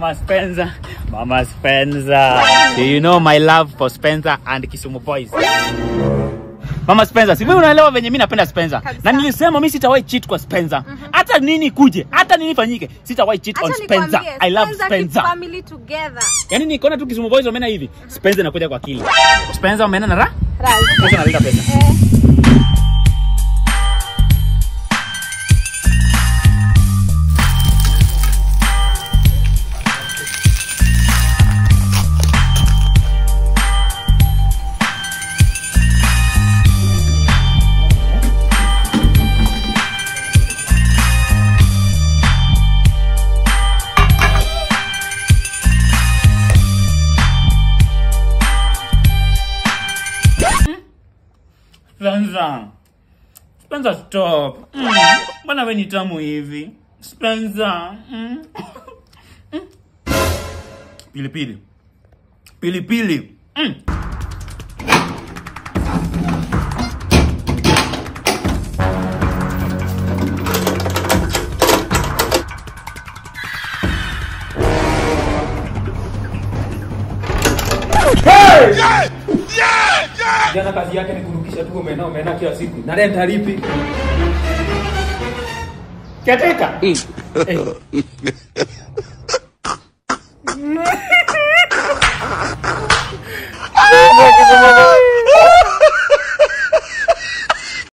Mama Spencer. Mama Spencer. Do you know my love for Spencer and Kisumu boys? Mama Spencer, si wewe unaelewa venye mimi napenda Spencer. Na nilisema mimi sitawahi cheat kwa Spencer. Hata nini kuje, hata nini fanyike, sitawahi cheat on Spencer. I love Spencer. Family together. Yaani nikaona tu Kisumu boys wameenda hivi. Spencer inakuja kwa akili. Spencer umeenda na raha? Spencer analeta pesa. Spencer stop. Mbona wewe ni tamu hivi? Spencer. Pilipili. Pilipili. Hey! Yeah! Jana kazi yake ni kurukisha tu omena kila siku. Na rent halipi. Kiateka. Kisumu